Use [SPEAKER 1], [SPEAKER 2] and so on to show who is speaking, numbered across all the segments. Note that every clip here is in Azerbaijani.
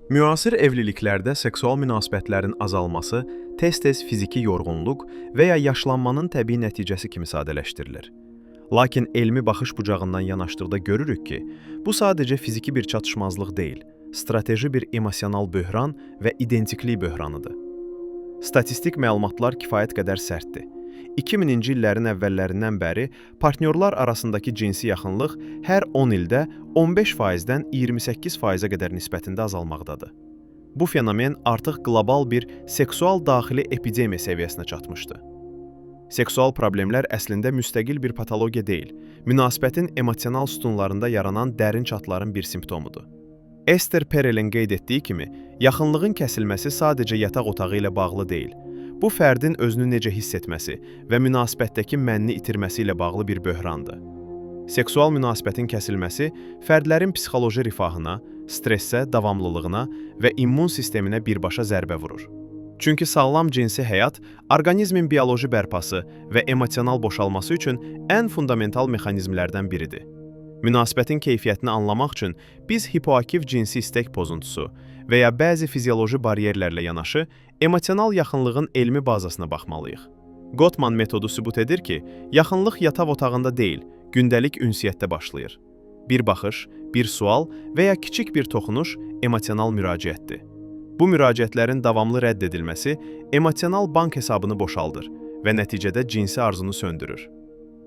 [SPEAKER 1] Müasir evliliklərdə seksual münasibətlərin azalması tez-tez fiziki yorğunluq və ya yaşlanmanın təbii nəticəsi kimi sadələşdirilir. Lakin elmi baxış bucağından yanaşdıqda görürük ki, bu sadəcə fiziki bir çatışmazlıq deyil, strateji bir emosional böhran və identiklik böhranıdır. Statistik məlumatlar kifayət qədər sərtdir. 2000-ci illərin əvvəllərindən bəri partnyorlar arasındakı cinsi yaxınlıq hər 10 ildə 15%-dən 28%-ə qədər nisbətində azalmaqdadır. Bu fenomen artıq qlobal bir seksual daxili epidemiya səviyyəsinə çatmışdı. Seksual problemlər əslində müstəqil bir patologiya deyil, münasibətin emosional sütunlarında yaranan dərin çatların bir simptomudur. Esther Perel'in qeyd etdiyi kimi, yaxınlığın kəsilməsi sadəcə yataq otağı ilə bağlı deyil, bu fərdin özünü necə hiss etməsi və münasibətdəki mənni itirməsi ilə bağlı bir böhrandır. Seksual münasibətin kəsilməsi fərdlərin psixoloji rifahına, stressə, davamlılığına və immun sisteminə birbaşa zərbə vurur. Çünki sağlam cinsi həyat orqanizmin bioloji bərpası və emosional boşalması üçün ən fundamental mexanizmlərdən biridir. Münasibətin keyfiyyətini anlamaq üçün biz hipoaktiv cinsi istək pozuntusu və ya bəzi fizioloji bariyerlərlə yanaşı emosional yaxınlığın elmi bazasına baxmalıyıq. Gottman metodu sübut edir ki, yaxınlıq yataq otağında deyil, gündəlik ünsiyyətdə başlayır. Bir baxış, bir sual və ya kiçik bir toxunuş emosional müraciətdir. Bu müraciətlərin davamlı rədd edilməsi emosional bank hesabını boşaldır və nəticədə cinsi arzunu söndürür.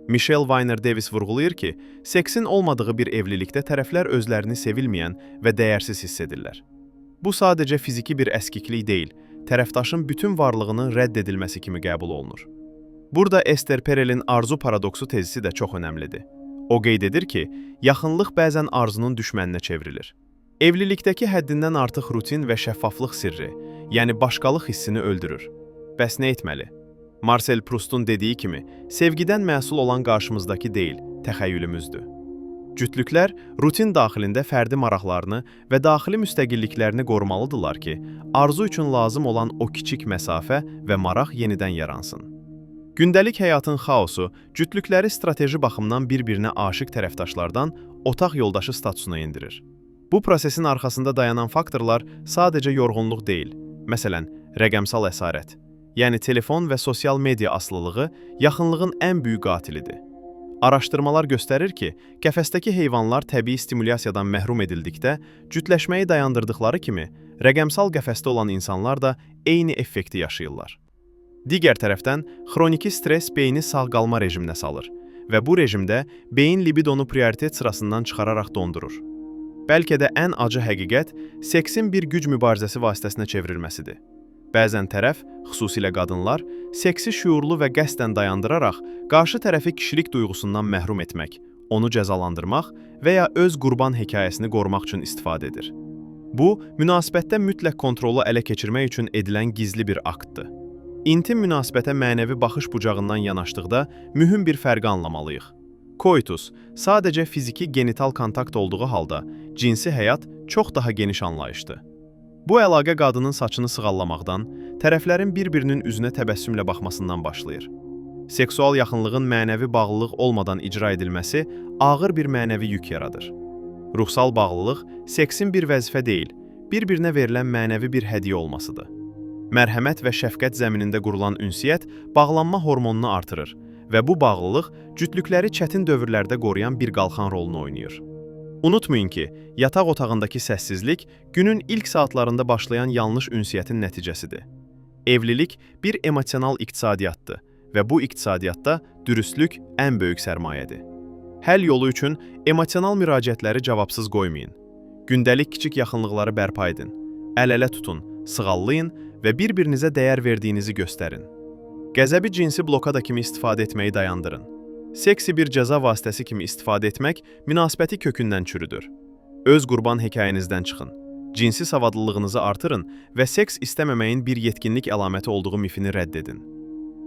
[SPEAKER 1] Michelle Weiner Davis vurğulayır ki, seksin olmadığı bir evlilikdə tərəflər özlərini sevilməyən və dəyərsiz hiss edirlər. Bu sadəcə fiziki bir əskiklik deyil, tərəfdaşın bütün varlığının rədd edilməsi kimi qəbul olunur. Burada Esther Perel'in arzu paradoksu tezisi də çox önəmlidir. O qeyd edir ki, yaxınlıq bəzən arzunun düşməninə çevrilir. Evlilikdəki həddindən artıq rutin və şəffaflıq sirri, yəni başqalıq hissini öldürür. Bəs nə etməli? Marcel Proust'un dediyi kimi, sevgidən məhsul olan qarşımızdakı deyil, təxəyyülümüzdür. Cütlüklər rutin daxilində fərdi maraqlarını və daxili müstəqilliklərini qorumalıdırlar ki, arzu üçün lazım olan o kiçik məsafə və maraq yenidən yaransın. Gündəlik həyatın xaosu cütlükləri strateji baxımdan bir-birinə aşiq tərəfdaşlardan otaq yoldaşı statusuna endirir. Bu prosesin arxasında dayanan faktorlar sadəcə yorğunluq deyil, məsələn, rəqəmsal əsarət, yəni telefon və sosial media asılılığı yaxınlığın ən böyük qatilidir. Araşdırmalar göstərir ki, qəfəsdəki heyvanlar təbii stimulyasiyadan məhrum edildikdə, cütləşməyi dayandırdıqları kimi, rəqəmsal qəfəsdə olan insanlar da eyni effekti yaşayırlar. Digər tərəfdən, xroniki stres beyni sağ qalma rejiminə salır və bu rejimdə beyin libidonu prioritet sırasından çıxararaq dondurur. Bəlkə də ən acı həqiqət, seksin bir güc mübarizəsi vasitəsinə çevrilməsidir. Bəzən tərəf, xüsusilə qadınlar, seksi şüurlu və qəsdən dayandıraraq qarşı tərəfi kişilik duyğusundan məhrum etmək, onu cəzalandırmaq və ya öz qurban hekayəsini qorumaq üçün istifadə edir. Bu, münasibətdə mütləq kontrolu ələ keçirmək üçün edilən gizli bir aktdır. İntim münasibətə mənəvi baxış bucağından yanaşdıqda mühüm bir fərqi anlamalıyıq. Koitus sadəcə fiziki genital kontakt olduğu halda cinsi həyat çox daha geniş anlayışdır. Bu əlaqə qadının saçını sığallamaqdan, tərəflərin bir-birinin üzünə təbəssümlə baxmasından başlayır. Seksual yaxınlığın mənəvi bağlılıq olmadan icra edilməsi ağır bir mənəvi yük yaradır. Ruhsal bağlılıq seksin bir vəzifə deyil, bir-birinə verilən mənəvi bir hədiyyə olmasıdır. Mərhəmət və şəfqət zəminində qurulan ünsiyyət bağlanma hormonunu artırır və bu bağlılıq cütlükləri çətin dövrlərdə qoruyan bir qalxan rolunu oynayır. Unutmayın ki, yataq otağındakı səssizlik günün ilk saatlarında başlayan yanlış ünsiyyətin nəticəsidir. Evlilik bir emosional iqtisadiyyatdır və bu iqtisadiyyatda dürüstlük ən böyük sərmayədir. Həll yolu üçün emosional müraciətləri cavabsız qoymayın. Gündəlik kiçik yaxınlıqları bərpa edin, əl-ələ tutun, sığallayın və bir-birinizə dəyər verdiyinizi göstərin. Qəzəbi cinsi blokada kimi istifadə etməyi dayandırın. Seksi bir cəza vasitəsi kimi istifadə etmək münasibəti kökündən çürüdür. Öz qurban hekayənizdən çıxın. Cinsi savadlılığınızı artırın və seks istəməməyin bir yetkinlik əlaməti olduğu mifini rədd edin.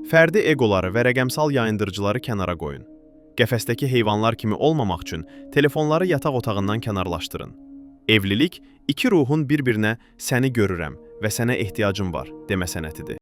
[SPEAKER 1] Fərdi egoları və rəqəmsal yayındırıcıları kənara qoyun. Qəfəsdəki heyvanlar kimi olmamaq üçün telefonları yataq otağından kənarlaşdırın. Evlilik, iki ruhun bir-birinə "səni görürəm və sənə ehtiyacım var" demə sənətidir.